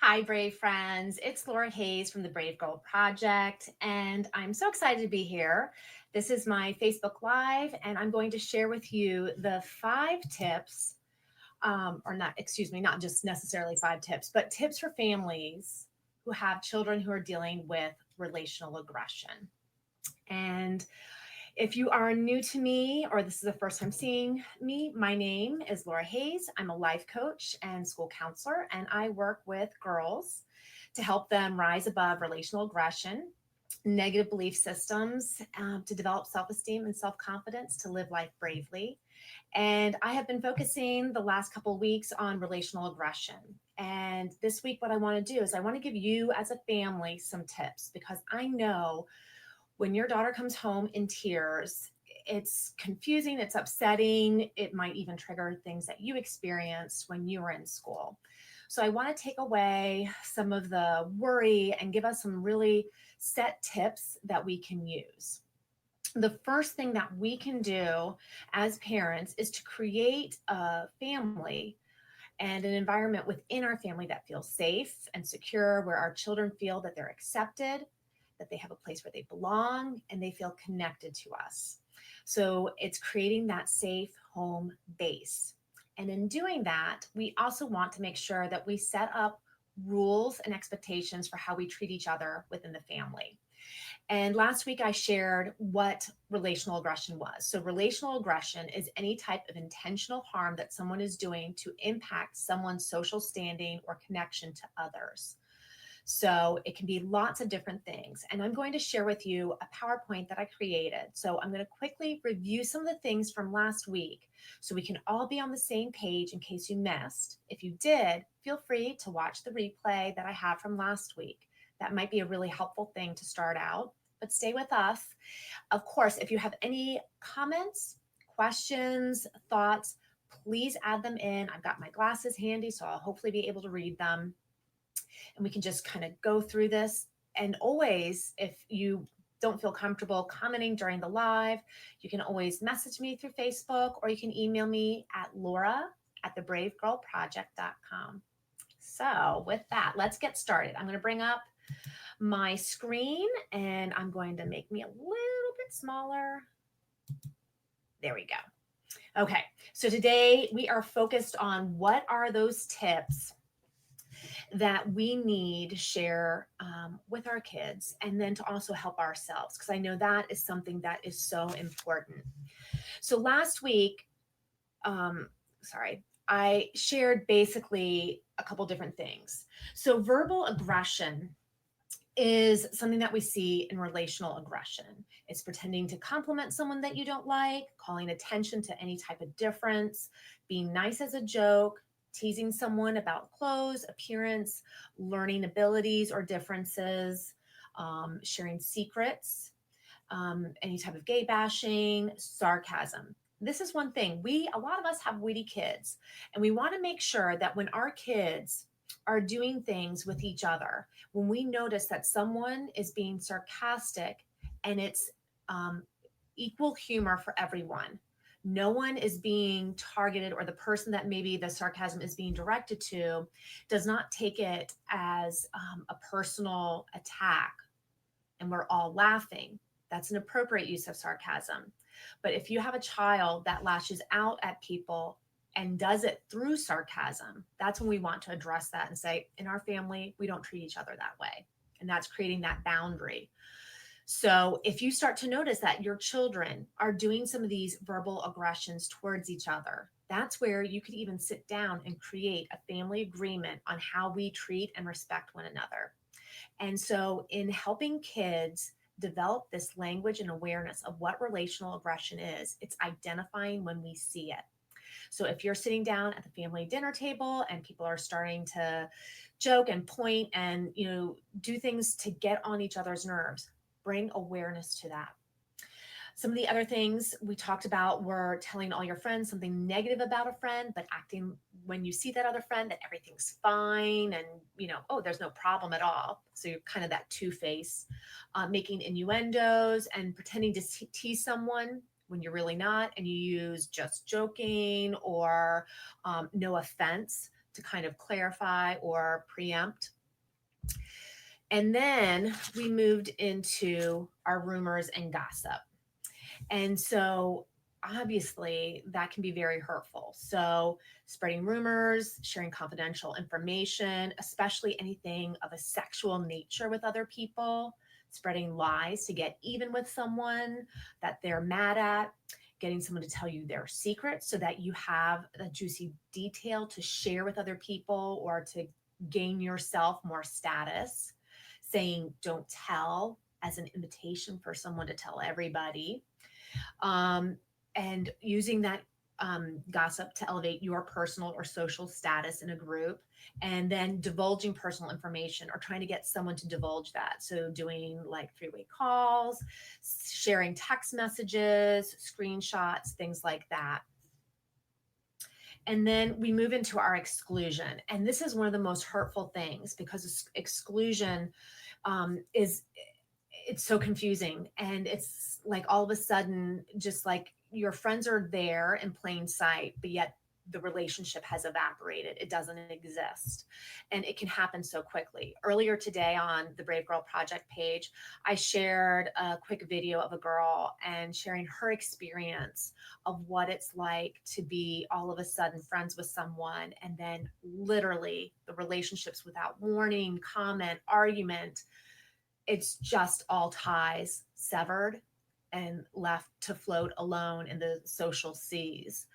Hi, Brave friends. It's Laura Hayes from the Brave Girl Project, and I'm so excited to be here. This is my Facebook Live, and I'm going to share with you the 5 tips, or not, excuse me, not just necessarily 5 tips, but tips for families who have children who are dealing with relational aggression. And if you are new to me or this is the first time seeing me, my name is Laura Hayes. I'm a life coach and school counselor, and I work with girls to help them rise above relational aggression, negative belief systems, to develop self esteem and self confidence to live life bravely. And I have been focusing the last couple of weeks on relational aggression. And this week, what I want to do is I want to give you as a family some tips because I know when your daughter comes home in tears, it's confusing, it's upsetting, it might even trigger things that you experienced when you were in school. So, I want to take away some of the worry and give us some really set tips that we can use. The first thing that we can do as parents is to create a family and an environment within our family that feels safe and secure, where our children feel that they're accepted, that they have a place where they belong, and they feel connected to us. So it's creating that safe home base. And in doing that, we also want to make sure that we set up rules and expectations for how we treat each other within the family. And last week I shared what relational aggression was. So, relational aggression is any type of intentional harm that someone is doing to impact someone's social standing or connection to others. So, it can be lots of different things. And I'm going to share with you a PowerPoint that I created. So, I'm going to quickly review some of the things from last week so we can all be on the same page in case you missed. If you did, feel free to watch the replay that I have from last week. That might be a really helpful thing to start out, but stay with us. Of course, if you have any comments, questions, thoughts, please add them in. I've got my glasses handy, so I'll hopefully be able to read them. And we can just kind of go through this. And always, if you don't feel comfortable commenting during the live, you can always message me through Facebook or you can email me at laura@thebravegirlproject.com. So, with that, let's get started. I'm going to bring up my screen and I'm going to make me a little bit smaller. There we go. Okay, so today we are focused on what are those tips that we need to share with our kids and then to also help ourselves, because I know that is something that is so important. So last week, um, I shared basically a couple different things. So verbal aggression is something that we see in relational aggression. It's pretending to compliment someone that you don't like, calling attention to any type of difference, being nice as a joke, teasing someone about clothes, appearance, learning abilities or differences, sharing secrets, any type of gay bashing, sarcasm. This is one thing. A lot of us have witty kids, and we want to make sure that when our kids are doing things with each other, when we notice that someone is being sarcastic and it's um, equal humor for everyone, no one is being targeted, or the person that maybe the sarcasm is being directed to does not take it as a personal attack and we're all laughing. That's an appropriate use of sarcasm. But if you have a child that lashes out at people and does it through sarcasm, that's when we want to address that and say, in our family, we don't treat each other that way. And that's creating that boundary. So if you start to notice that your children are doing some of these verbal aggressions towards each other, that's where you could even sit down and create a family agreement on how we treat and respect one another. And so, in helping kids develop this language and awareness of what relational aggression is, it's identifying when we see it. So, if you're sitting down at the family dinner table and people are starting to joke and point and, do things to get on each other's nerves, bring awareness to that. Some of the other things we talked about were telling all your friends something negative about a friend, but acting when you see that other friend that everything's fine and, oh, there's no problem at all. So you're kind of that two-face, making innuendos and pretending to tease someone when you're really not. And you use just joking or no offense to kind of clarify or preempt And then we moved into our rumors and gossip. And so obviously that can be very hurtful. So spreading rumors, sharing confidential information, especially anything of a sexual nature with other people, spreading lies to get even with someone that they're mad at, getting someone to tell you their secrets so that you have a juicy detail to share with other people or to gain yourself more status, saying don't tell as an invitation for someone to tell everybody, um, and using that gossip to elevate your personal or social status in a group, and then divulging personal information or trying to get someone to divulge that. So, doing like three-way calls, sharing text messages, screenshots, things like that. And then we move into our exclusion. And this is one of the most hurtful things because exclusion is it's so confusing, and it's like all of a sudden just like your friends are there in plain sight, but yet the relationship has evaporated, it doesn't exist, and it can happen so quickly. Earlier today on the Brave Girl Project page, I shared a quick video of a girl and sharing her experience of what it's like to be all of a sudden friends with someone, and then literally the relationships without warning, comment, argument, it's just all ties severed and left to float alone in the social seas.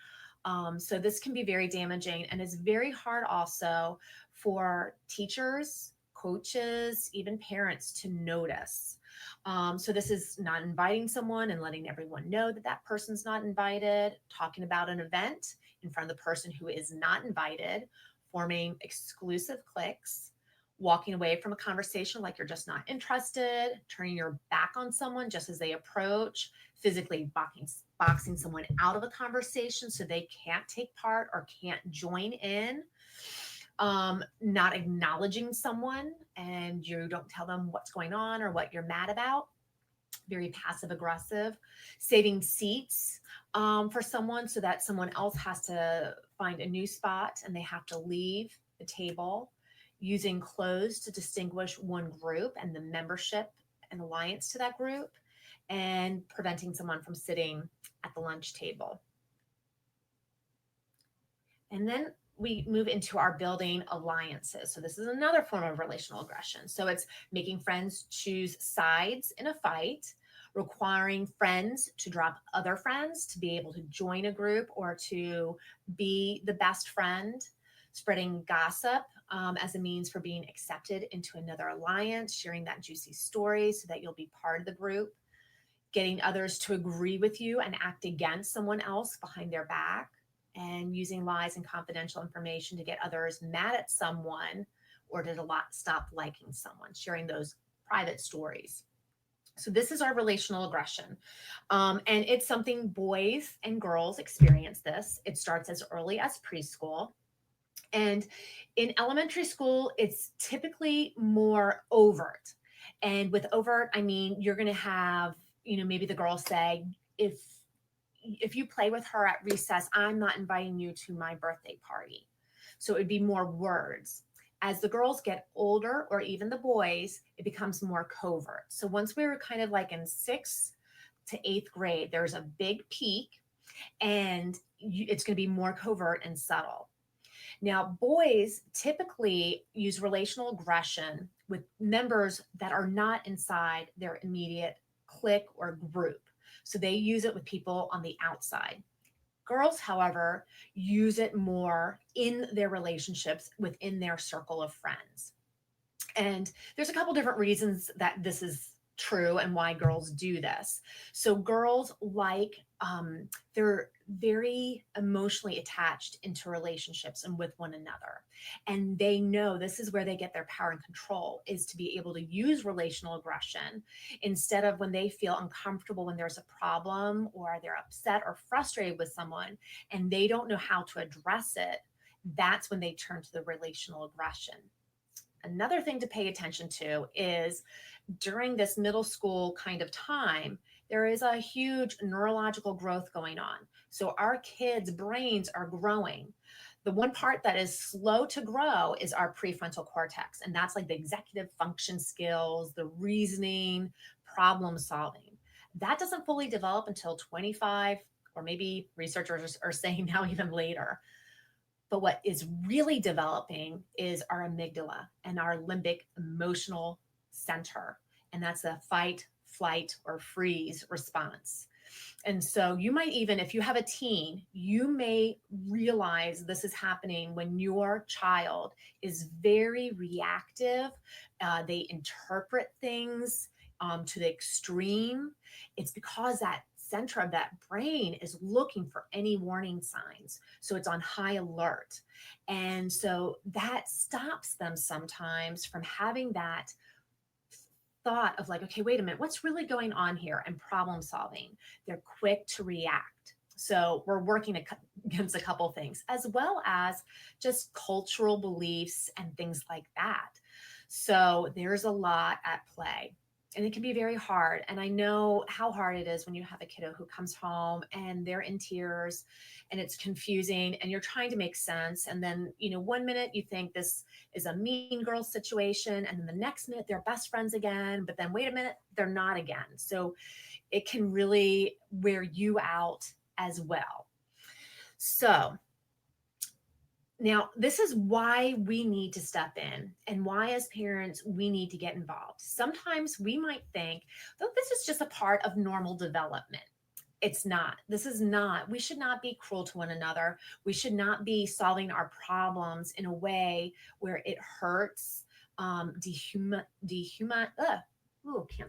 So this can be very damaging, and it's very hard also for teachers, coaches, even parents to notice. So this is not inviting someone and letting everyone know that that person's not invited, talking about an event in front of the person who is not invited, forming exclusive cliques, walking away from a conversation like you're just not interested, turning your back on someone just as they approach, physically boxing someone out of a conversation so they can't take part or can't join in, not acknowledging someone and you don't tell them what's going on or what you're mad about, very passive aggressive, saving seats for someone so that someone else has to find a new spot and they have to leave the table, using clothes to distinguish one group and the membership and alliance to that group, and preventing someone from sitting at the lunch table. And then we move into our building alliances. So this is another form of relational aggression. So it's making friends choose sides in a fight, requiring friends to drop other friends to be able to join a group or to be the best friend, spreading gossip as a means for being accepted into another alliance, sharing that juicy story so that you'll be part of the group, getting others to agree with you and act against someone else behind their back, and using lies and confidential information to get others mad at someone or to stop liking someone, sharing those private stories. So, this is our relational aggression. And it's something boys and girls experience this. It starts as early as preschool. And in elementary school, it's typically more overt. And with overt, I mean, you're going to have, maybe the girls say, if you play with her at recess, I'm not inviting you to my birthday party. So it would be more words. As the girls get older, or even the boys, it becomes more covert. So once we were kind of like in sixth to eighth grade, there's a big peak, and it's going to be more covert and subtle. Now, boys typically use relational aggression with members that are not inside their immediate clique or group. So they use it with people on the outside. Girls, however, use it more in their relationships within their circle of friends. And there's a couple different reasons that this is true and why girls do this. So girls they're very emotionally attached into relationships and with one another. And they know this is where they get their power and control, is to be able to use relational aggression instead of when they feel uncomfortable when there's a problem or they're upset or frustrated with someone and they don't know how to address it. That's when they turn to the relational aggression. Another thing to pay attention to is during this middle school kind of time, there is a huge neurological growth going on. So our kids' brains are growing. The one part that is slow to grow is our prefrontal cortex. And that's like the executive function skills, the reasoning, problem solving. That doesn't fully develop until 25, or maybe researchers are saying now even later. But what is really developing is our amygdala and our limbic emotional center. And that's the fight, flight, or freeze response. And so you might even, if you have a teen, you may realize this is happening when your child is very reactive. They interpret things to the extreme. It's because that center of that brain is looking for any warning signs. So it's on high alert. And so that stops them sometimes from having that thought of like, okay, wait a minute, what's really going on here? And problem solving. They're quick to react. So we're working against a couple things, as well as just cultural beliefs and things like that. So there's a lot at play. And it can be very hard. And I know how hard it is when you have a kiddo who comes home and they're in tears and it's confusing and you're trying to make sense. And then, one minute you think this is a mean girl situation. And then the next minute they're best friends again. But then wait a minute, they're not again. So it can really wear you out as well. So now, this is why we need to step in and why, as parents, we need to get involved. Sometimes we might think that this is just a part of normal development. It's not. This is not. We should not be cruel to one another. We should not be solving our problems in a way where it hurts, can't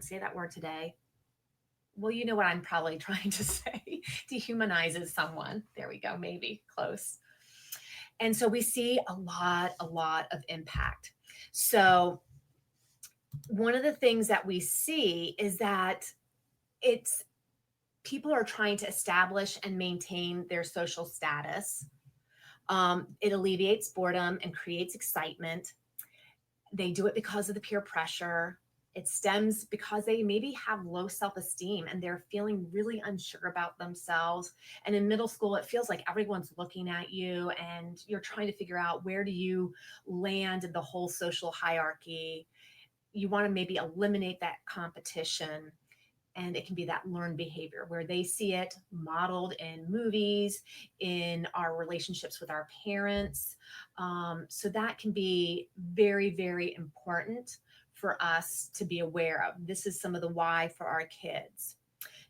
say that word today. Well, you know what I'm probably trying to say. Dehumanizes someone. There we go. Maybe close. And so we see a lot of impact. So one of the things that we see is that it's people are trying to establish and maintain their social status. It alleviates boredom and creates excitement. They do it because of the peer pressure. It stems because they maybe have low self-esteem and they're feeling really unsure about themselves. And in middle school, it feels like everyone's looking at you and you're trying to figure out where do you land in the whole social hierarchy. You want to maybe eliminate that competition. And it can be that learned behavior where they see it modeled in movies, in our relationships with our parents. So that can be very, very important for us to be aware of. This is some of the why for our kids.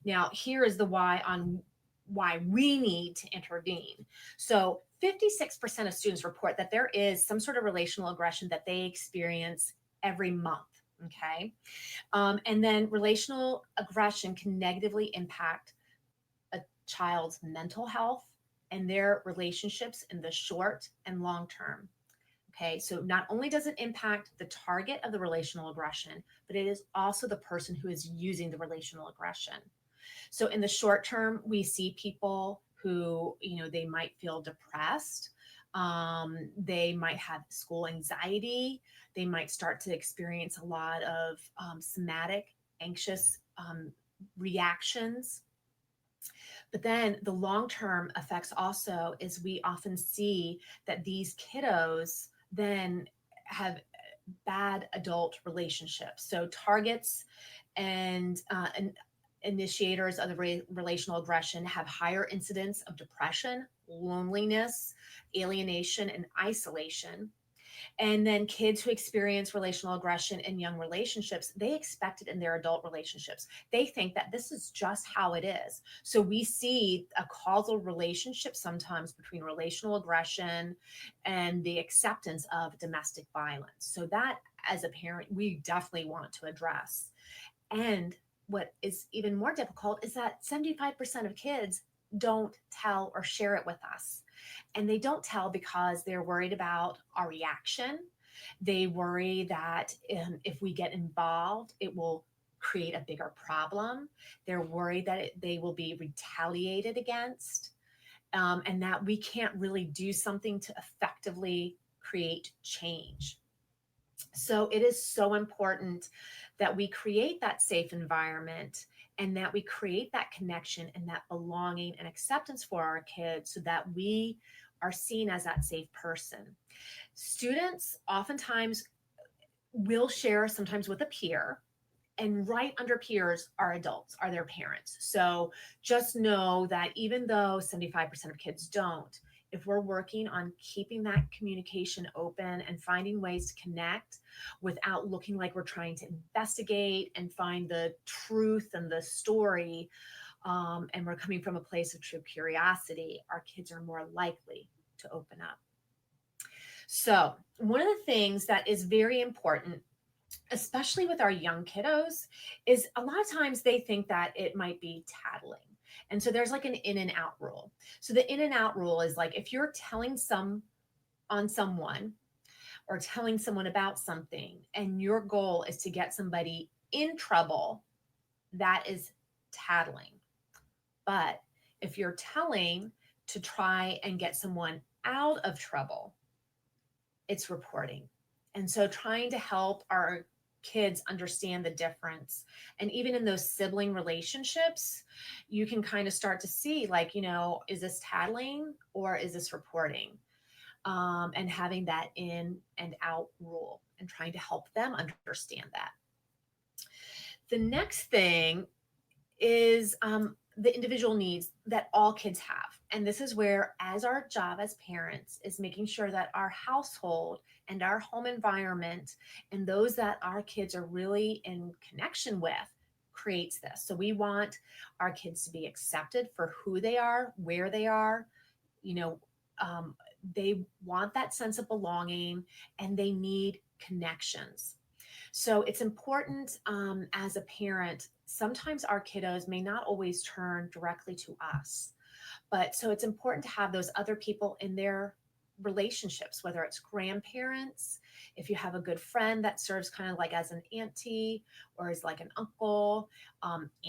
Now, here is the why on why we need to intervene. So 56% of students report that there is some sort of relational aggression that they experience every month. Okay. And then relational aggression can negatively impact a child's mental health and their relationships in the short and long term. Okay, so not only does it impact the target of the relational aggression, but it is also the person who is using the relational aggression. So in the short term, we see people who, they might feel depressed. They might have school anxiety. They might start to experience a lot of somatic, anxious reactions. But then the long-term effects also is we often see that these kiddos then have bad adult relationships. So targets and initiators of the relational aggression have higher incidence of depression, loneliness, alienation, and isolation. And then kids who experience relational aggression in young relationships, they expect it in their adult relationships. They think that this is just how it is. So we see a causal relationship sometimes between relational aggression and the acceptance of domestic violence. So that, as a parent, we definitely want to address. And what is even more difficult is that 75% of kids don't tell or share it with us. And they don't tell because they're worried about our reaction. They worry that if we get involved, it will create a bigger problem. They're worried that they will be retaliated against, and that we can't really do something to effectively create change. So it is so important that we create that safe environment and that we create that connection and that belonging and acceptance for our kids so that we are seen as that safe person. Students oftentimes will share sometimes with a peer, and right under peers are adults, are their parents. So just know that even though 75% of kids don't, if we're working on keeping that communication open and finding ways to connect without looking like we're trying to investigate and find the truth and the story, and we're coming from a place of true curiosity, our kids are more likely to open up. So, one of the things that is very important, especially with our young kiddos, is a lot of times they think that it might be tattling. And so there's like an in and out rule. So the in and out rule is like if you're telling someone or telling someone about something and your goal is to get somebody in trouble, that is tattling. But if you're telling to try and get someone out of trouble, it's reporting. And so trying to help our kids understand the difference. And even in those sibling relationships, you can kind of start to see, like, is this tattling or is this reporting? And having that in and out rule and trying to help them understand that. The next thing is the individual needs that all kids have. And this is where, as our job as parents, is making sure that our household and our home environment and those that our kids are really in connection with creates this. So we want our kids to be accepted for who they are, where they are. You know, they want that sense of belonging and they need connections. So it's important as a parent, sometimes our kiddos may not always turn directly to us. But so it's important to have those other people in their relationships, whether it's grandparents, if you have a good friend that serves kind of like as an auntie or as like an uncle,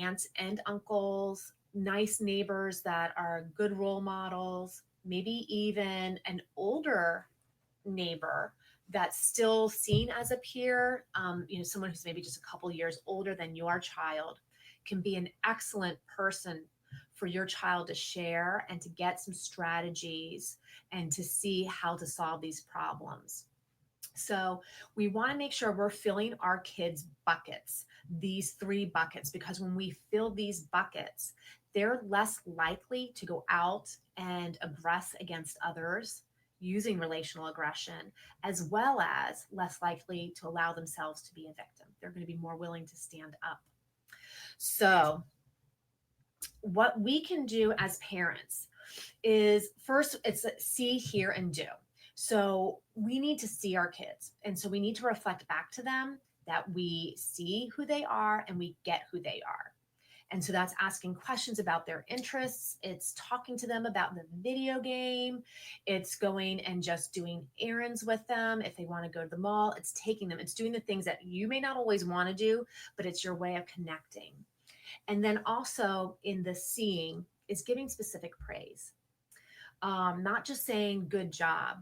aunts and uncles, nice neighbors that are good role models, maybe even an older neighbor that's still seen as a peer, someone who's maybe just a couple years older than your child can be an excellent person for your child to share and to get some strategies and to see how to solve these problems. So we want to make sure we're filling our kids' buckets, these 3 buckets, because when we fill these buckets, they're less likely to go out and aggress against others using relational aggression, as well as less likely to allow themselves to be a victim. They're going to be more willing to stand up. So what we can do as parents is, first, it's see, hear, and do. So we need to see our kids. And so we need to reflect back to them that we see who they are and we get who they are. And so that's asking questions about their interests. It's talking to them about the video game. It's going and just doing errands with them. If they want to go to the mall, it's taking them. It's doing the things that you may not always want to do, but it's your way of connecting. And then also in the seeing is giving specific praise. Not just saying good job,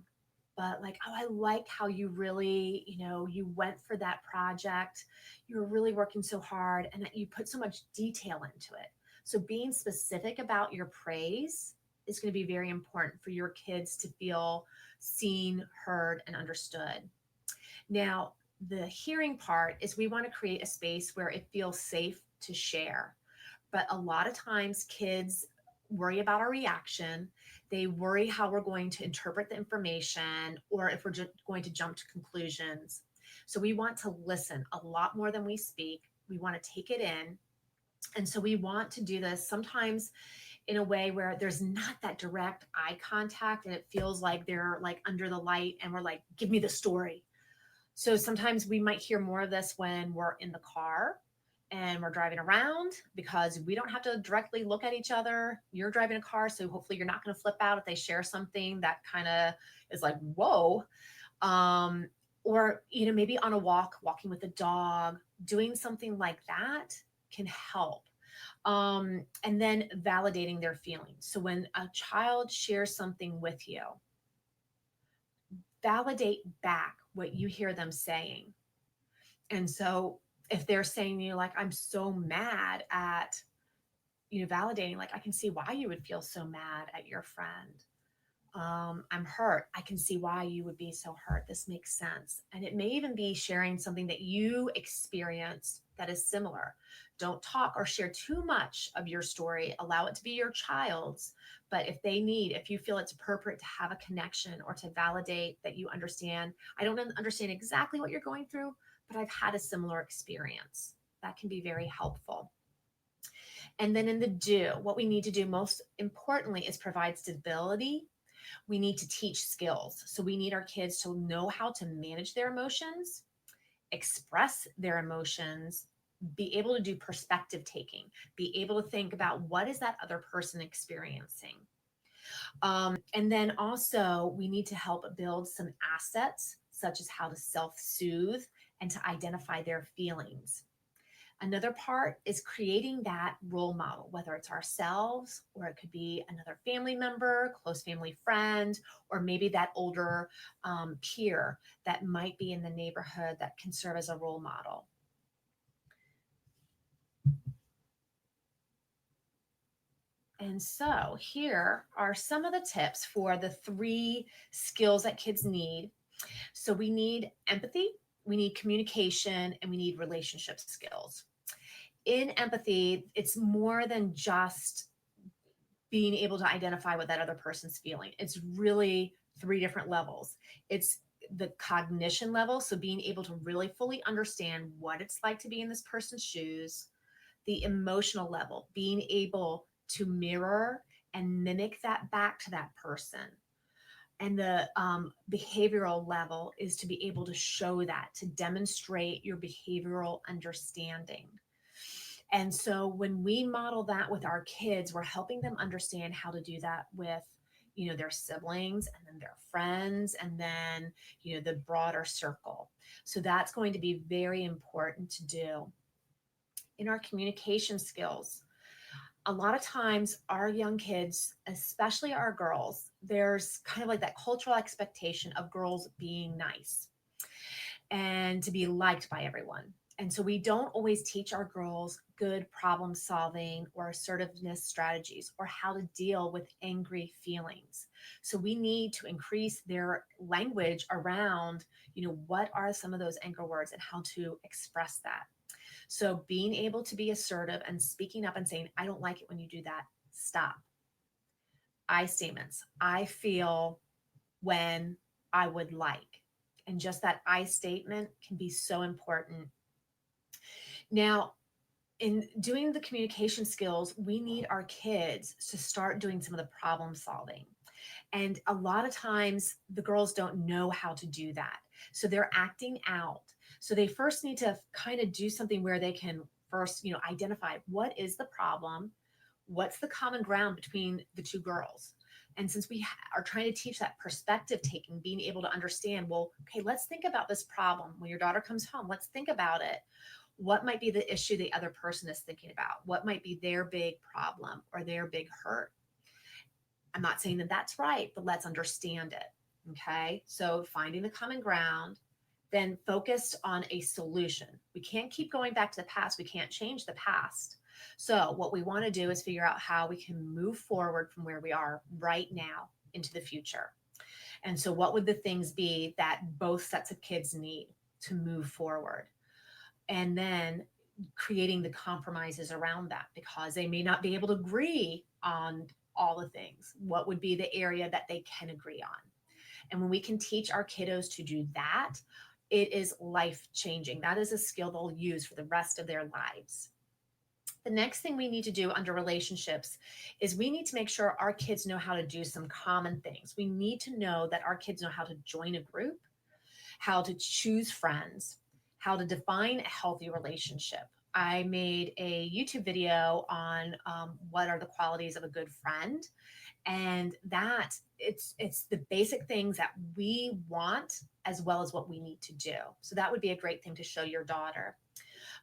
but like, oh, I like how you really, you went for that project. You were really working so hard and that you put so much detail into it. So being specific about your praise is going to be very important for your kids to feel seen, heard, and understood. Now, the hearing part is we want to create a space where it feels safe to share. But a lot of times kids worry about our reaction. They worry how we're going to interpret the information or if we're just going to jump to conclusions. So we want to listen a lot more than we speak. We want to take it in. And so we want to do this sometimes in a way where there's not that direct eye contact and it feels like they're like under the light and we're like, give me the story. So sometimes we might hear more of this when we're in the car and we're driving around because we don't have to directly look at each other. You're driving a car, so hopefully you're not going to flip out if they share something that kind of is like, whoa. Or, maybe on a walk, walking with a dog, doing something like that can help. And then validating their feelings. So when a child shares something with you, validate back what you hear them saying. And so if they're saying to you, like, I'm so mad at, validating, like, I can see why you would feel so mad at your friend. I'm hurt. I can see why you would be so hurt. This makes sense. And it may even be sharing something that you experienced that is similar. Don't talk or share too much of your story. Allow it to be your child's. But if you feel it's appropriate to have a connection or to validate that you understand, I don't understand exactly what you're going through, but I've had a similar experience. That can be very helpful. And then in the do, what we need to do most importantly is provide stability. We need to teach skills. So we need our kids to know how to manage their emotions, express their emotions, be able to do perspective taking, be able to think about what is that other person experiencing. And then also, we need to help build some assets, such as how to self soothe and to identify their feelings. Another part is creating that role model, whether it's ourselves or it could be another family member, close family friend, or maybe that older peer that might be in the neighborhood that can serve as a role model. And so here are some of the tips for the 3 skills that kids need. So we need empathy, we need communication, and we need relationship skills. In empathy, it's more than just being able to identify what that other person's feeling. It's really 3 different levels. It's the cognition level, so being able to really fully understand what it's like to be in this person's shoes. The emotional level, being able to mirror and mimic that back to that person. And the behavioral level is to be able to show that, to demonstrate your behavioral understanding. And so when we model that with our kids, we're helping them understand how to do that with, their siblings and then their friends and then, the broader circle. So that's going to be very important to do. In our communication skills, a lot of times our young kids, especially our girls, there's kind of like that cultural expectation of girls being nice and to be liked by everyone. And so we don't always teach our girls good problem solving or assertiveness strategies or how to deal with angry feelings. So we need to increase their language around, what are some of those anger words and how to express that. So being able to be assertive and speaking up and saying, I don't like it when you do that. Stop. I statements. I feel when I would like. And just that I statement can be so important. Now, in doing the communication skills, we need our kids to start doing some of the problem solving. And a lot of times the girls don't know how to do that. So they're acting out. So they first need to kind of do something where they can first, identify what is the problem, what's the common ground between the 2 girls. And since we are trying to teach that perspective taking, being able to understand, well, okay, let's think about this problem. When your daughter comes home, let's think about it. What might be the issue the other person is thinking about? What might be their big problem or their big hurt? I'm not saying that that's right, but let's understand it. Okay. So finding the common ground, then focused on a solution. We can't keep going back to the past. We can't change the past. So what we want to do is figure out how we can move forward from where we are right now into the future. And so what would the things be that both sets of kids need to move forward? And then creating the compromises around that, because they may not be able to agree on all the things. What would be the area that they can agree on? And when we can teach our kiddos to do that, it is life changing. That is a skill they'll use for the rest of their lives. The next thing we need to do under relationships is we need to make sure our kids know how to do some common things. We need to know that our kids know how to join a group, how to choose friends, how to define a healthy relationship. I made a YouTube video on what are the qualities of a good friend, and that it's the basic things that we want as well as what we need to do. So that would be a great thing to show your daughter.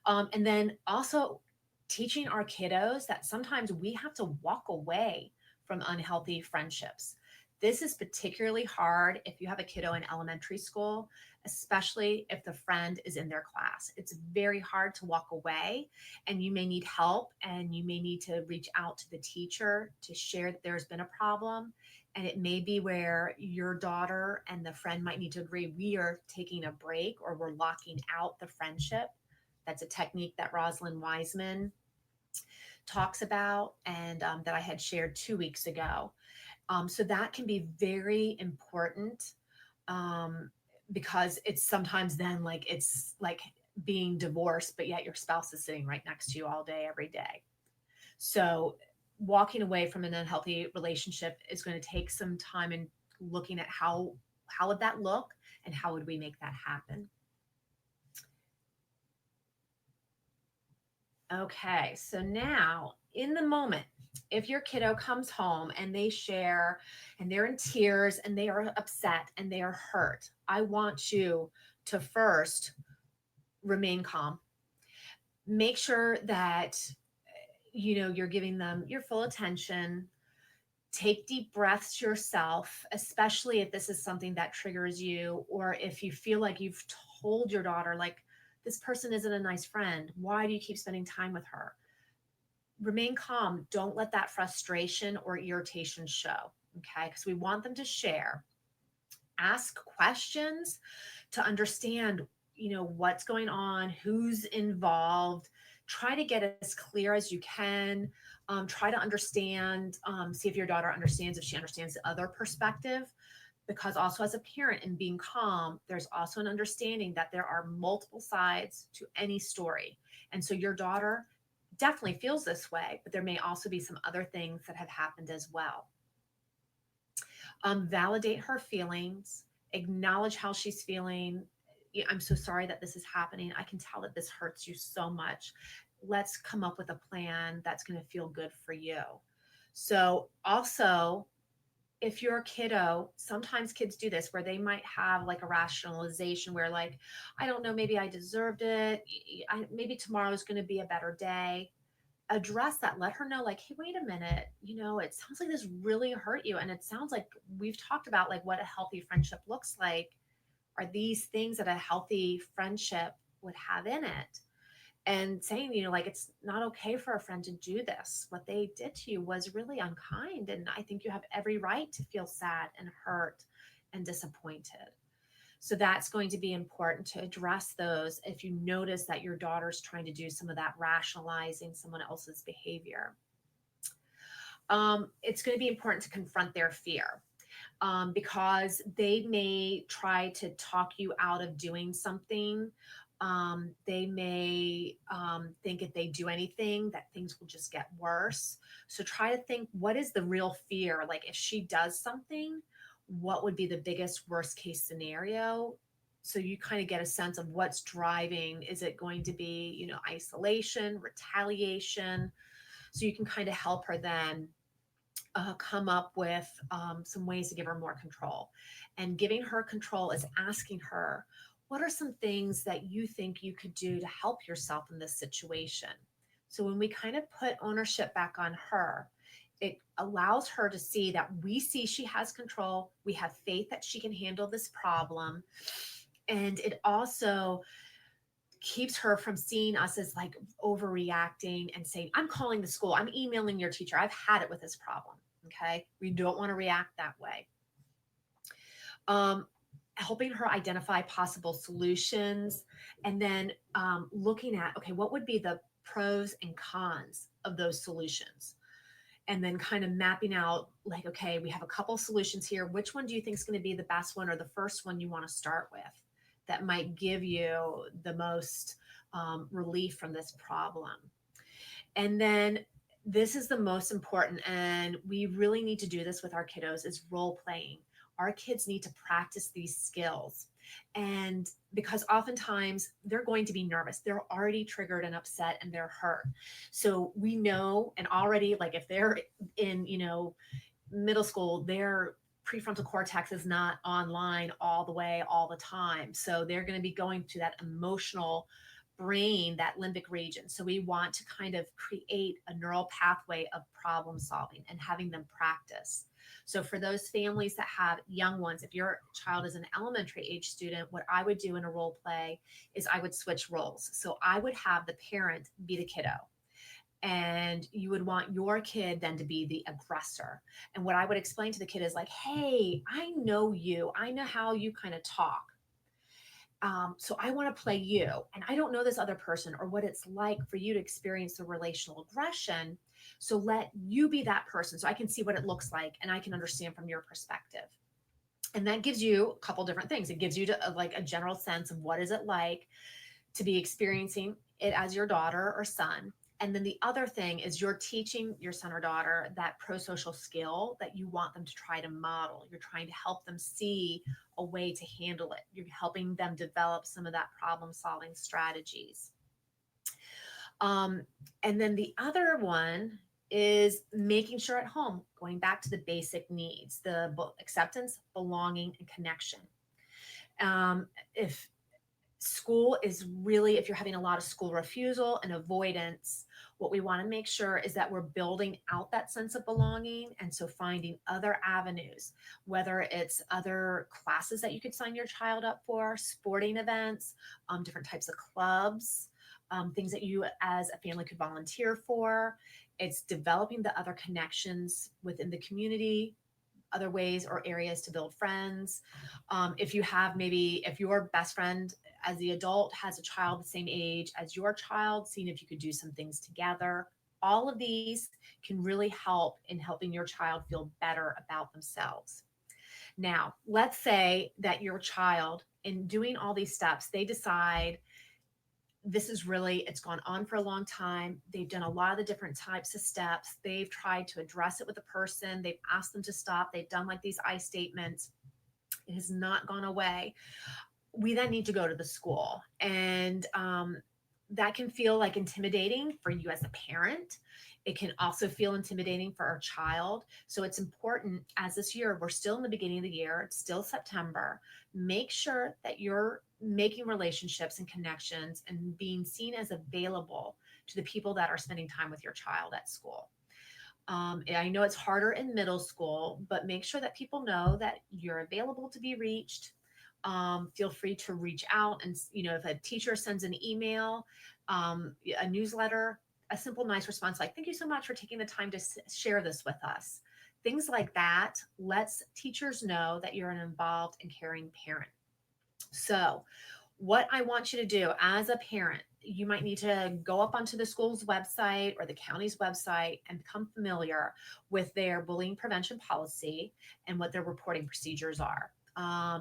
And then also teaching our kiddos that sometimes we have to walk away from unhealthy friendships. This is particularly hard if you have a kiddo in elementary school, especially if the friend is in their class. class. It's very hard to walk away, and you may need help, and you may need to reach out to the teacher to share that there's been a problem. And it may be where your daughter and the friend might need to agree, we are taking a break, or we're locking out the friendship. That's a technique that Rosalind Wiseman talks about, and that I had shared 2 weeks ago. So that can be very important, um, because it's sometimes then like it's like being divorced, but yet your spouse is sitting right next to you all day, every day. So walking away from an unhealthy relationship is going to take some time, and looking at how would that look, and how would we make that happen. Okay, so now in the moment, if your kiddo comes home and they share and they're in tears and they are upset and they are hurt, I want you to first remain calm. Make sure that you're giving them your full attention. Take deep breaths yourself, especially if this is something that triggers you, or if you feel like you've told your daughter, like, this person isn't a nice friend. Why do you keep spending time with her? Remain calm. Don't let that frustration or irritation show. Okay. Because we want them to share. Ask questions to understand, what's going on, who's involved. Try to get as clear as you can. Try to understand, see if your daughter understands, if she understands the other perspective. Because also, as a parent, and being calm, there's also an understanding that there are multiple sides to any story. And so your daughter definitely feels this way, but there may also be some other things that have happened as well. Validate her feelings, acknowledge how she's feeling. I'm so sorry that this is happening. I can tell that this hurts you so much. Let's come up with a plan that's going to feel good for you. So, also, if you're a kiddo, sometimes kids do this where they might have like a rationalization where, like, I don't know, maybe I deserved it. Maybe tomorrow is going to be a better day. Address that. Let her know, like, hey, wait a minute, it sounds like this really hurt you. And it sounds like we've talked about like what a healthy friendship looks like. Are these things that a healthy friendship would have in it? And saying, like, it's not okay for a friend to do this. What they did to you was really unkind. And I think you have every right to feel sad and hurt and disappointed. So that's going to be important to address those if you notice that your daughter's trying to do some of that rationalizing someone else's behavior. It's going to be important to confront their fear, because they may try to talk you out of doing something. They may think if they do anything that things will just get worse. So try to think, what is the real fear? Like, if she does something, what would be the biggest worst case scenario? So you kind of get a sense of what's driving. Is it going to be, isolation, retaliation? So you can kind of help her then come up with some ways to give her more control. And giving her control is asking her, what are some things that you think you could do to help yourself in this situation? So when we kind of put ownership back on her, it allows her to see that we see she has control. We have faith that she can handle this problem. And it also keeps her from seeing us as like overreacting and saying, I'm calling the school, I'm emailing your teacher, I've had it with this problem. Okay. We don't want to react that way. Helping her identify possible solutions, and then looking at, okay, what would be the pros and cons of those solutions? And then kind of mapping out, like, okay, we have a couple solutions here. Which one do you think is going to be the best one, or the first one you want to start with that might give you the most relief from this problem? And then this is the most important, and we really need to do this with our kiddos, is role playing. Our kids need to practice these skills. And because oftentimes they're going to be nervous, they're already triggered and upset and they're hurt. So we know, and already, like, if they're in, middle school, their prefrontal cortex is not online all the way, all the time. So they're going to be going to that emotional brain, that limbic region. So we want to kind of create a neural pathway of problem solving and having them practice. So for those families that have young ones, if your child is an elementary age student, what I would do in a role play is I would switch roles. So I would have the parent be the kiddo, and you would want your kid then to be the aggressor. And what I would explain to the kid is like, hey, I know you, I know how you kind of talk. So I want to play you, and I don't know this other person or what it's like for you to experience the relational aggression. So let you be that person so I can see what it looks like and I can understand from your perspective. And that gives you a couple different things. It gives you like a general sense of what is it like to be experiencing it as your daughter or son. And then the other thing is you're teaching your son or daughter that pro-social skill that you want them to try to model. You're trying to help them see a way to handle it. You're helping them develop some of that problem solving strategies. Um, and then the other one is making sure at home, going back to the basic needs, the acceptance, belonging, and connection. If school is really, if you're having a lot of school refusal and avoidance, what we want to make sure is that we're building out that sense of belonging. And so finding other avenues, whether it's other classes that you could sign your child up for, sporting events, different types of clubs, things that you as a family could volunteer for. It's developing the other connections within the community, other ways or areas to build friends. If you have, maybe if your best friend as the adult has a child the same age as your child, seeing if you could do some things together. All of these can really help in helping your child feel better about themselves. Now, let's say that your child, in doing all these steps, they decide this is really, it's gone on for a long time. They've done a lot of the different types of steps. They've tried to address it with a person. They've asked them to stop. They've done like these I statements. It has not gone away. We then need to go to the school. And that can feel like intimidating for you as a parent. It can also feel intimidating for our child. So it's important, as this year, we're still in the beginning of the year, it's still September, make sure that you're making relationships and connections and being seen as available to the people that are spending time with your child at school. I know it's harder in middle school, but make sure that people know that you're available to be reached. Feel free to reach out, and if a teacher sends an email, a newsletter, a simple nice response like, thank you so much for taking the time to share this with us. Things like that lets teachers know that you're an involved and caring parent. So what I want you to do as a parent, you might need to go up onto the school's website or the county's website and become familiar with their bullying prevention policy and what their reporting procedures are.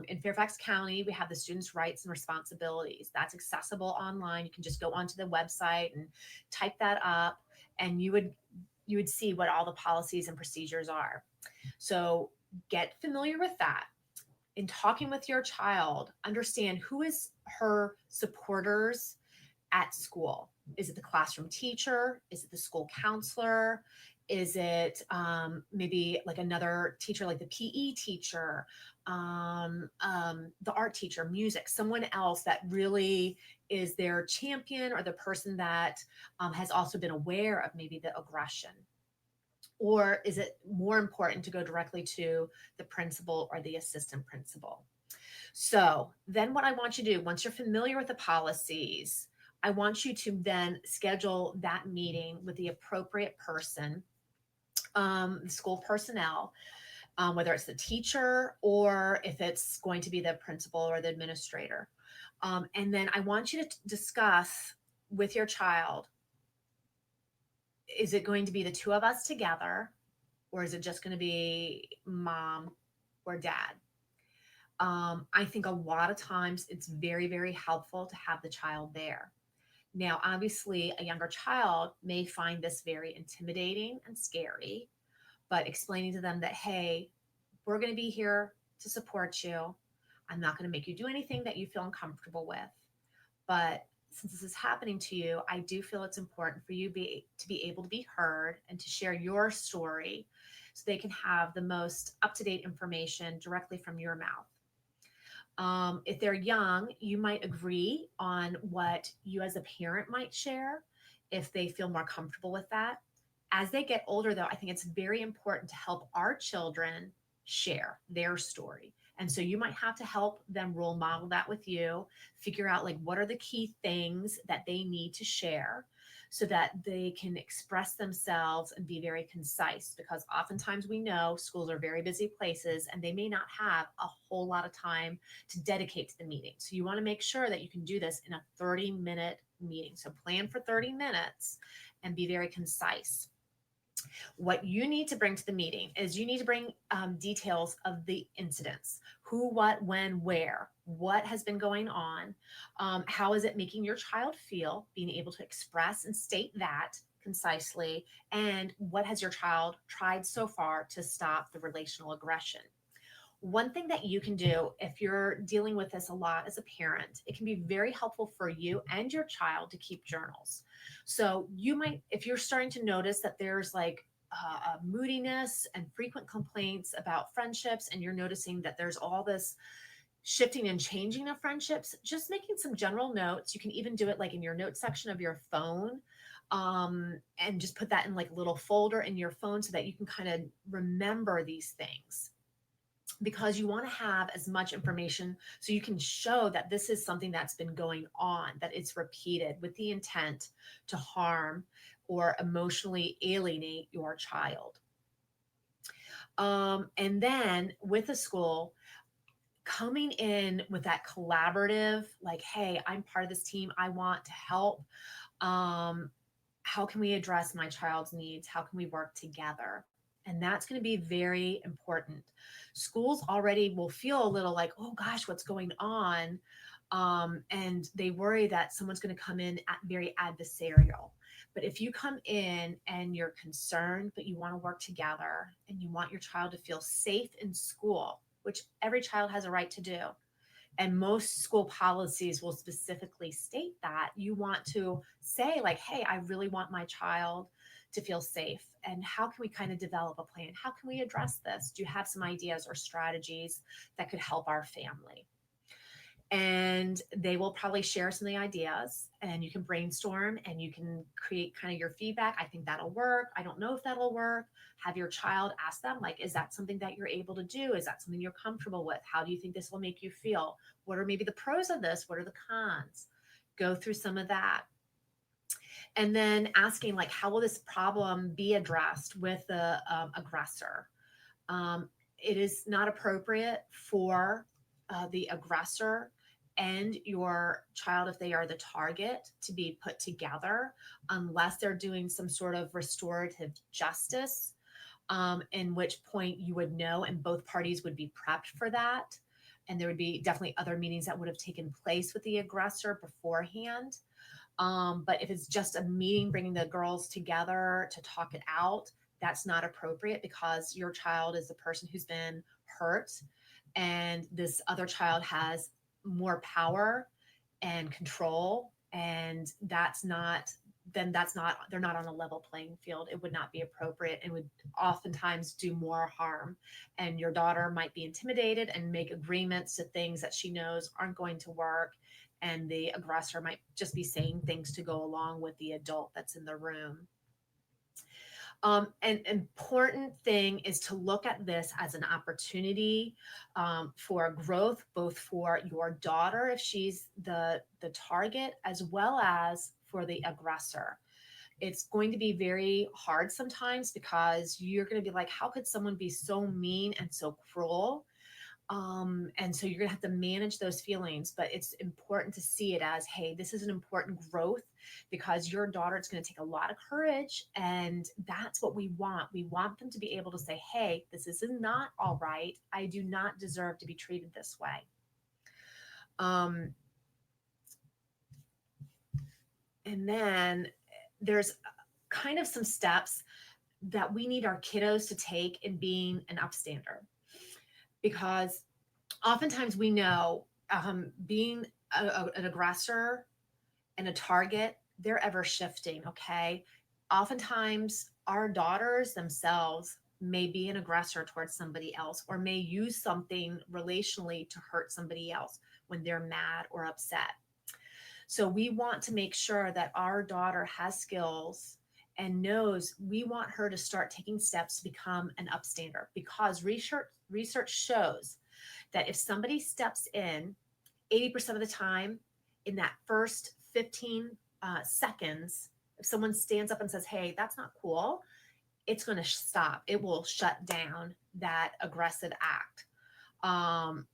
In Fairfax County, we have the students' rights and responsibilities. That's accessible online. You can just go onto the website and type that up, and you would see what all the policies and procedures are. So get familiar with that. In talking with your child, understand who is her supporters at school. Is it the classroom teacher? Is it the school counselor? Is it maybe like another teacher, like the PE teacher, the art teacher, music, someone else that really is their champion, or the person that has also been aware of maybe the aggression? Or is it more important to go directly to the principal or the assistant principal? So then what I want you to do, once you're familiar with the policies, I want you to then schedule that meeting with the appropriate person, the school personnel, whether it's the teacher or if it's going to be the principal or the administrator. And then I want you to discuss with your child, is it going to be the two of us together, or is it just going to be mom or dad? I think a lot of times it's very, very helpful to have the child there. Now, obviously, a younger child may find this very intimidating and scary, but explaining to them that, hey, we're going to be here to support you. I'm not going to make you do anything that you feel uncomfortable with. But since this is happening to you, I do feel it's important for you to be able to be heard and to share your story so they can have the most up-to-date information directly from your mouth. If they're young, you might agree on what you as a parent might share if they feel more comfortable with that. As they get older, though, I think it's very important to help our children share their story. And so you might have to help them role model that with you, figure out like what are the key things that they need to share so that they can express themselves and be very concise. Because oftentimes we know schools are very busy places and they may not have a whole lot of time to dedicate to the meeting. So you want to make sure that you can do this in a 30-minute meeting. So plan for 30 minutes and be very concise. What you need to bring to the meeting is you need to bring details of the incidents: who, what, when, where, what has been going on, how is it making your child feel, being able to express and state that concisely, and what has your child tried so far to stop the relational aggression. One thing that you can do if you're dealing with this a lot as a parent, it can be very helpful for you and your child to keep journals. So you might, if you're starting to notice that there's like a moodiness and frequent complaints about friendships, and you're noticing that there's all this shifting and changing of friendships, just making some general notes. You can even do it like in your notes section of your phone, and just put that in like a little folder in your phone so that you can kind of remember these things, because you want to have as much information so you can show that this is something that's been going on, that it's repeated with the intent to harm or emotionally alienate your child. And then with the school, coming in with that collaborative, like, hey, I'm part of this team, I want to help. How can we address my child's needs? How can we work together? And that's going to be very important. Schools already will feel a little like, oh gosh, what's going on? And they worry that someone's going to come in at very adversarial. But if you come in and you're concerned, but you want to work together and you want your child to feel safe in school, which every child has a right to do, and most school policies will specifically state that, you want to say like, hey, I really want my child to feel safe, and how can we kind of develop a plan? How can we address this? Do you have some ideas or strategies that could help our family? And they will probably share some of the ideas, and you can brainstorm and you can create kind of your feedback. I think that'll work. I don't know if that'll work. Have your child ask them, like, is that something that you're able to do? Is that something you're comfortable with? How do you think this will make you feel? What are maybe the pros of this? What are the cons? Go through some of that. And then asking, like, how will this problem be addressed with the aggressor? It is not appropriate for the aggressor and your child, if they are the target, to be put together unless they're doing some sort of restorative justice, in which point you would know and both parties would be prepped for that. And there would be definitely other meetings that would have taken place with the aggressor beforehand. But if it's just a meeting bringing the girls together to talk it out, that's not appropriate, because your child is the person who's been hurt, and this other child has more power and control, and that's not, then that's not, they're not on a level playing field. It would not be appropriate and would oftentimes do more harm. And your daughter might be intimidated and make agreements to things that she knows aren't going to work, and the aggressor might just be saying things to go along with the adult that's in the room. An important thing is to look at this as an opportunity for growth, both for your daughter if she's the target, as well as for the aggressor. It's going to be very hard sometimes, because you're going to be like, how could someone be so mean and so cruel? And so you're going to have to manage those feelings, but it's important to see it as, hey, this is an important growth, because your daughter, it's going to take a lot of courage. And that's what we want. We want them to be able to say, hey, this is not all right. I do not deserve to be treated this way. And then there's kind of some steps that we need our kiddos to take in being an upstander, because oftentimes we know, being an aggressor and a target, they're ever shifting. Okay. Oftentimes our daughters themselves may be an aggressor towards somebody else, or may use something relationally to hurt somebody else when they're mad or upset. So we want to make sure that our daughter has skills and knows we want her to start taking steps to become an upstander, because research shows that if somebody steps in 80% of the time, in that first 15 seconds, if someone stands up and says, hey, that's not cool, it's going to stop. It will shut down that aggressive act.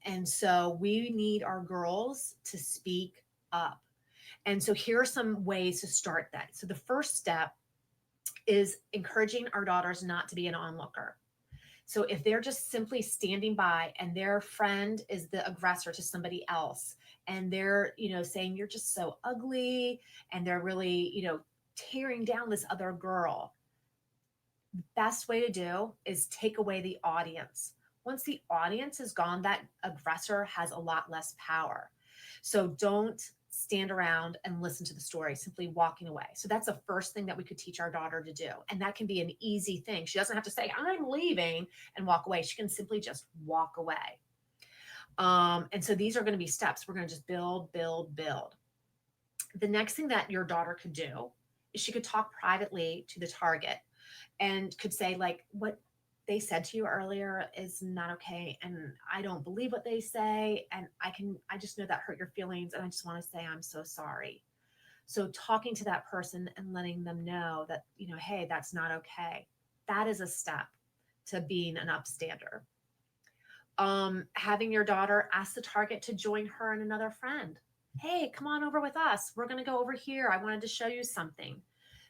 And so we need our girls to speak up. And so here are some ways to start that. So the first step is encouraging our daughters not to be an onlooker. So if they're just simply standing by and their friend is the aggressor to somebody else, and they're, saying you're just so ugly, and they're really, tearing down this other girl, the best way to do is take away the audience. Once the audience is gone, that aggressor has a lot less power. So don't stand around and listen to the story, simply walking away. So that's the first thing that we could teach our daughter to do. And that can be an easy thing. She doesn't have to say, I'm leaving, and walk away. She can simply just walk away. And so these are going to be steps. We're going to just build, build, build. The next thing that your daughter could do is she could talk privately to the target and could say, like, what they said to you earlier is not okay, and I don't believe what they say, and I just know that hurt your feelings, and I just want to say I'm so sorry. So talking to that person and letting them know that, hey, that's not okay, that is a step to being an upstander. Having your daughter ask the target to join her and another friend. Hey, come on over with us, we're going to go over here, I wanted to show you something.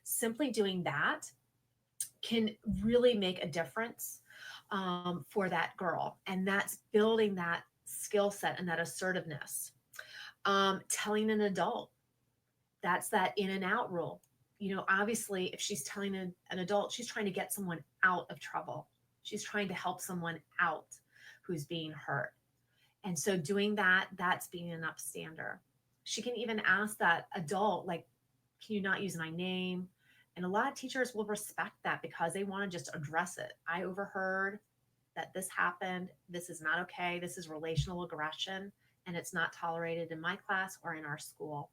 Simply doing that can really make a difference for that girl. And that's building that skill set and that assertiveness. Telling an adult, that's that InOut Rule. Obviously, if she's telling an adult, she's trying to get someone out of trouble. She's trying to help someone out who's being hurt. And so doing that, that's being an upstander. She can even ask that adult, like, can you not use my name? And a lot of teachers will respect that because they want to just address it. I overheard that this happened. This is not okay. This is relational aggression, and it's not tolerated in my class or in our school.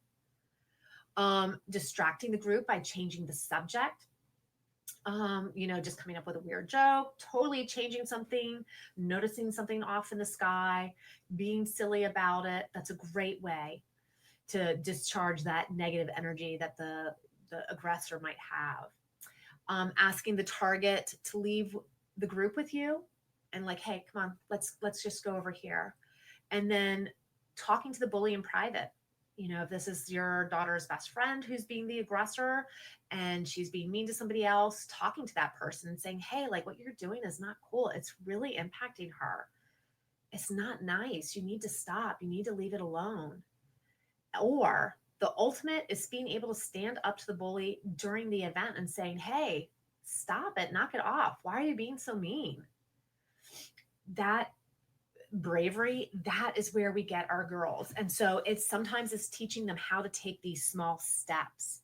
Distracting the group by changing the subject. Just coming up with a weird joke, totally changing something, noticing something off in the sky, being silly about it. That's a great way to discharge that negative energy that the aggressor might have. Asking the target to leave the group with you, and like, hey, come on, let's just go over here. And then talking to the bully in private. If this is your daughter's best friend who's being the aggressor and she's being mean to somebody else, talking to that person and saying, hey, like, what you're doing is not cool. It's really impacting her. It's not nice. You need to stop. You need to leave it alone. Or the ultimate is being able to stand up to the bully during the event and saying, hey, stop it, knock it off. Why are you being so mean? That bravery, that is where we get our girls. And so sometimes it's teaching them how to take these small steps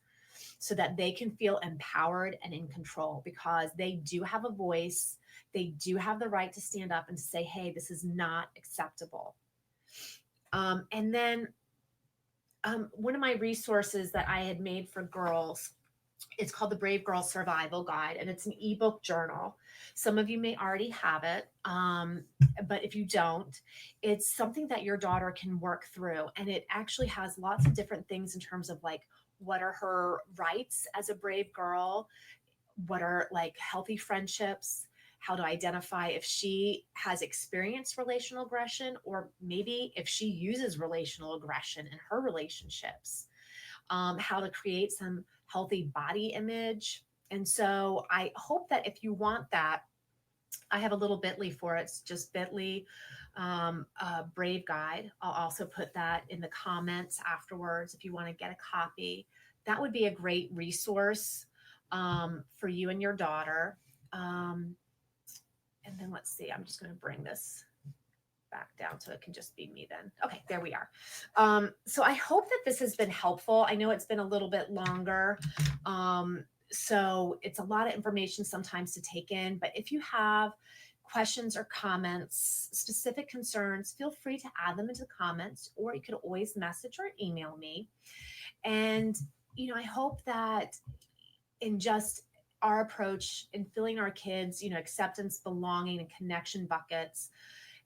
so that they can feel empowered and in control, because they do have a voice. They do have the right to stand up and say, hey, this is not acceptable. And then one of my resources that I had made for girls, it's called the Brave Girl Survival Guide, and it's an ebook journal. Some of you may already have it, but if you don't, it's something that your daughter can work through. And it actually has lots of different things in terms of, like, what are her rights as a brave girl? What are, like, healthy friendships? How to identify if she has experienced relational aggression, or maybe if she uses relational aggression in her relationships. How to create some healthy body image. And so I hope that if you want that, I have a little bit.ly for it. It's just bit.ly Brave Guide. I'll also put that in the comments afterwards if you want to get a copy. That would be a great resource for you and your daughter. And then let's see, I'm just going to bring this back down so it can just be me then. Okay, there we are. So I hope that this has been helpful. I know it's been a little bit longer. So it's a lot of information sometimes to take in, but if you have questions or comments, specific concerns, feel free to add them into the comments, or you could always message or email me. And, I hope that in just our approach in filling our kids, acceptance, belonging, and connection buckets,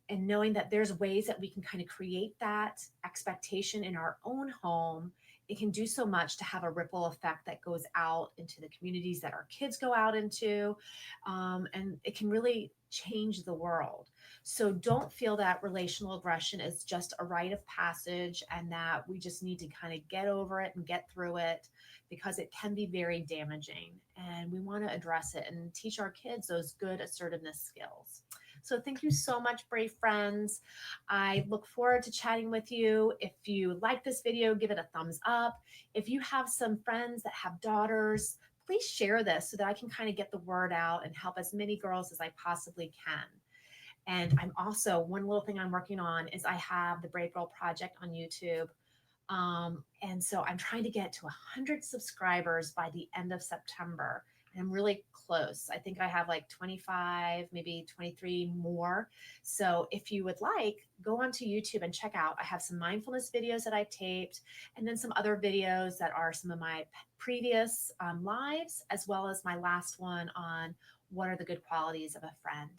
and knowing that there's ways that we can kind of create that expectation in our own home. It can do so much to have a ripple effect that goes out into the communities that our kids go out into. And it can really change the world. So don't feel that relational aggression is just a rite of passage and that we just need to kind of get over it and get through it, because it can be very damaging. And we want to address it and teach our kids those good assertiveness skills. So thank you so much, brave friends. I look forward to chatting with you. If you like this video, give it a thumbs up. If you have some friends that have daughters, please share this so that I can kind of get the word out and help as many girls as I possibly can. And I'm also, one little thing I'm working on is I have the Brave Girl Project on YouTube. And so I'm trying to get to 100 subscribers by the end of September. And I'm really close. I think I have like 25, maybe 23 more. So if you would like, go onto YouTube and check out. I have some mindfulness videos that I've taped, and then some other videos that are some of my previous lives, as well as my last one on what are the good qualities of a friend.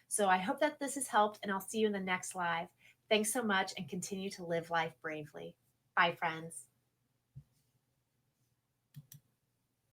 So I hope that this has helped, and I'll see you in the next live. Thanks so much, and continue to live life bravely. Bye, friends.